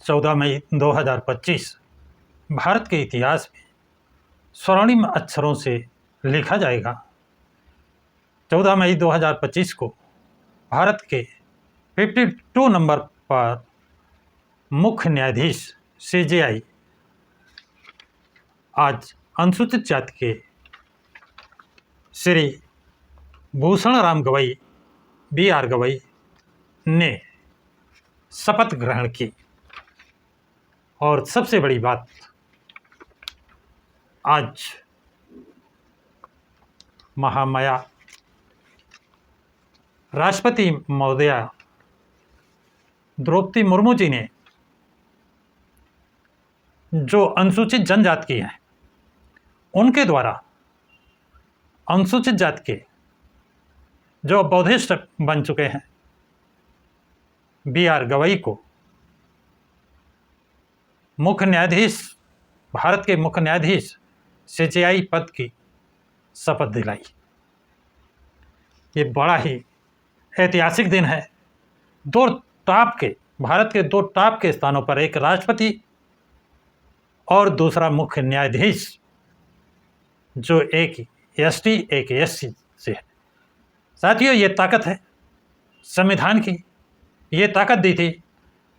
14 मई 2025 भारत के इतिहास में स्वर्णिम अक्षरों से लिखा जाएगा। 14 मई 2025 को भारत के 52 नंबर पर मुख्य न्यायाधीश CJI आज अनुसूचित जाति के श्री भूषण राम गवई BR गवई ने शपथ ग्रहण की। और सबसे बड़ी बात, आज महामाया राष्ट्रपति महोदया द्रौपदी मुर्मू जी ने जो अनुसूचित जनजाति हैं उनके द्वारा अनुसूचित जाति के जो बौद्धिस्ट बन चुके हैं BR गवई को मुख्य न्यायाधीश, भारत के मुख्य न्यायाधीश CJI पद की शपथ दिलाई। ये बड़ा ही ऐतिहासिक दिन है। भारत के दो टॉप के स्थानों पर एक राष्ट्रपति और दूसरा मुख्य न्यायाधीश, जो एक ST एक SC से है। साथियों, ये ताकत है संविधान की। ये ताकत दी थी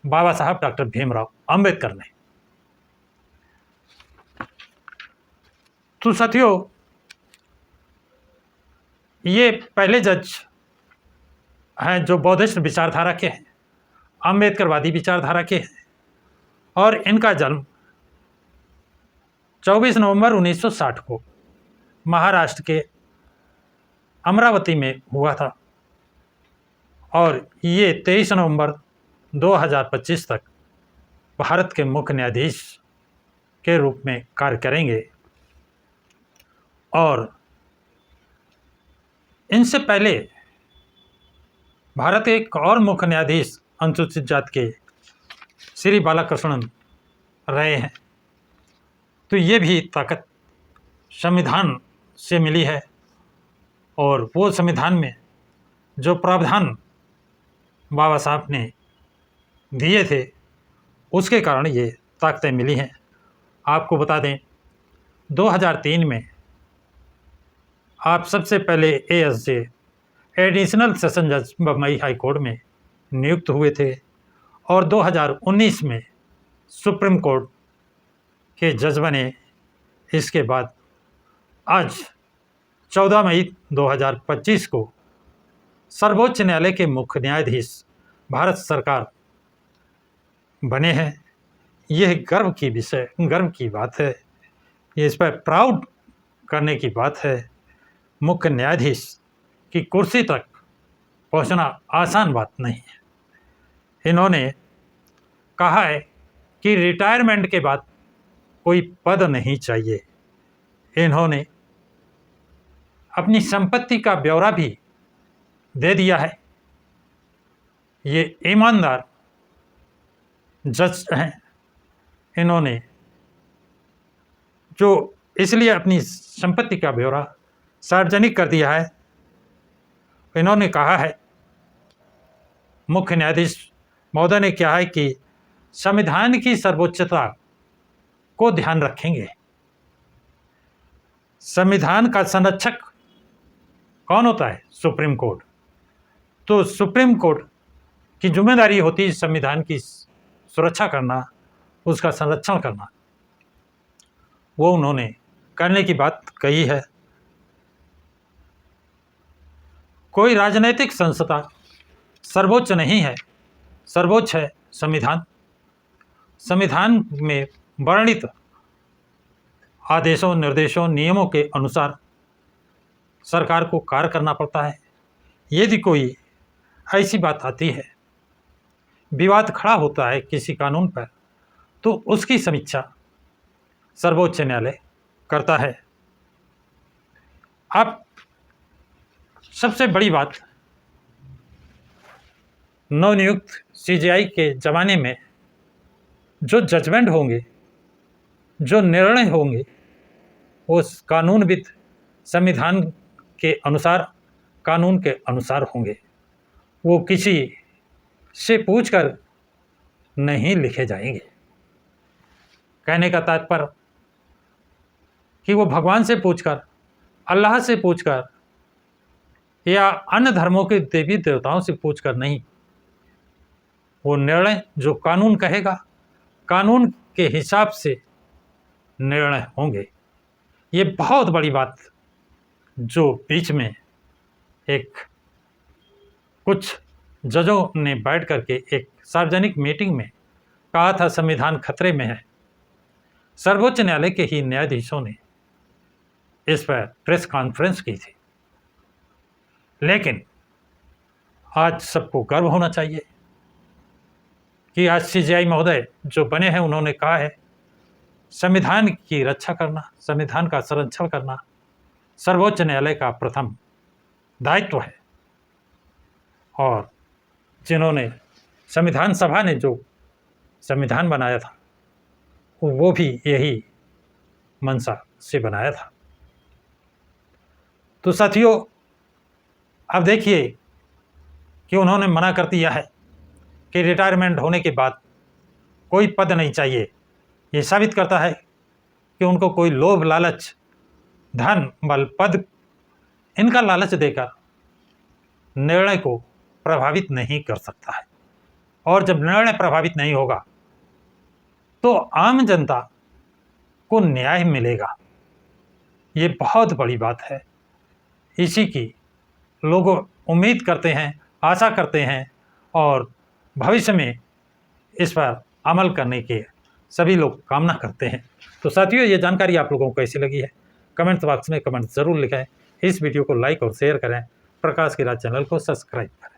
बाबा साहब डॉक्टर भीमराव अंबेडकर ने। तो साथियों, ये पहले जज हैं जो बौद्धिस्ट विचारधारा के हैं, अंबेडकरवादी विचारधारा के हैं, और इनका जन्म 24 नवंबर 1960 को महाराष्ट्र के अमरावती में हुआ था और ये 23 नवंबर 2025 तक भारत के मुख्य न्यायाधीश के रूप में कार्य करेंगे। और इनसे पहले भारत के एक और मुख्य न्यायाधीश अनुसूचित जाति के श्री बालाकृष्णन रहे हैं। तो ये भी ताकत संविधान से मिली है और वो संविधान में जो प्रावधान बाबा साहब ने दिए थे उसके कारण ये ताकतें मिली हैं। आपको बता दें, 2003 में आप सबसे पहले ASJ एडिशनल सेशन जज बम्बई हाई कोर्ट में नियुक्त हुए थे और 2019 में सुप्रीम कोर्ट के जज बने। इसके बाद आज 14 मई 2025 को सर्वोच्च न्यायालय के मुख्य न्यायाधीश भारत सरकार बने हैं। यह गर्व की बात है। ये इस पर प्राउड करने की बात है। मुख्य न्यायाधीश की कुर्सी तक पहुंचना आसान बात नहीं है। इन्होंने कहा है कि रिटायरमेंट के बाद कोई पद नहीं चाहिए। इन्होंने अपनी संपत्ति का ब्यौरा भी दे दिया है। ये ईमानदार जज हैं। इन्होंने जो इसलिए अपनी संपत्ति का ब्यौरा सार्वजनिक कर दिया है। इन्होंने कहा है, मुख्य न्यायाधीश महोदय ने कहा है कि संविधान की सर्वोच्चता को ध्यान रखेंगे। संविधान का संरक्षक कौन होता है? Supreme court. तो सुप्रीम कोर्ट की जिम्मेदारी होती है संविधान की सुरक्षा करना, उसका संरक्षण करना। वो उन्होंने करने की बात कही है। कोई राजनीतिक संस्था सर्वोच्च नहीं है, सर्वोच्च है संविधान। संविधान में वर्णित आदेशों, निर्देशों, नियमों के अनुसार सरकार को कार्य करना पड़ता है। यदि कोई ऐसी बात आती है, विवाद खड़ा होता है किसी कानून पर, तो उसकी समीक्षा सर्वोच्च न्यायालय करता है। अब सबसे बड़ी बात, नवनियुक्त CJI के ज़माने में जो जजमेंट होंगे, जो निर्णय होंगे, वो कानूनविद संविधान के अनुसार, कानून के अनुसार होंगे। वो किसी से पूछकर नहीं लिखे जाएंगे। कहने का तात्पर्य कि वो भगवान से पूछकर, अल्लाह से पूछकर या अन्य धर्मों के देवी देवताओं से पूछकर नहीं, वो निर्णय जो कानून कहेगा, कानून के हिसाब से निर्णय होंगे। ये बहुत बड़ी बात जो बीच में एक कुछ जजों ने बैठ करके एक सार्वजनिक मीटिंग में कहा था संविधान खतरे में है। सर्वोच्च न्यायालय के ही न्यायाधीशों ने इस पर प्रेस कॉन्फ्रेंस की थी। लेकिन आज सबको गर्व होना चाहिए कि आज CJI महोदय जो बने हैं, उन्होंने कहा है संविधान की रक्षा करना, संविधान का संरक्षण करना सर्वोच्च न्यायालय का प्रथम दायित्व है। और जिन्होंने संविधान सभा ने जो संविधान बनाया था वो भी यही मंशा से बनाया था। तो साथियों, अब देखिए कि उन्होंने मना कर दिया है कि रिटायरमेंट होने के बाद कोई पद नहीं चाहिए। ये साबित करता है कि उनको कोई लोभ, लालच, धन, बल, पद, इनका लालच देकर निर्णय को प्रभावित नहीं कर सकता है। और जब निर्णय प्रभावित नहीं होगा तो आम जनता को न्याय मिलेगा। ये बहुत बड़ी बात है। इसी की लोग उम्मीद करते हैं, आशा करते हैं और भविष्य में इस पर अमल करने के सभी लोग कामना करते हैं। तो साथियों, ये जानकारी आप लोगों को कैसी लगी है कमेंट बॉक्स में कमेंट ज़रूर लिखें। इस वीडियो को लाइक और शेयर करें। प्रकाश की राज चैनल को सब्सक्राइब करें।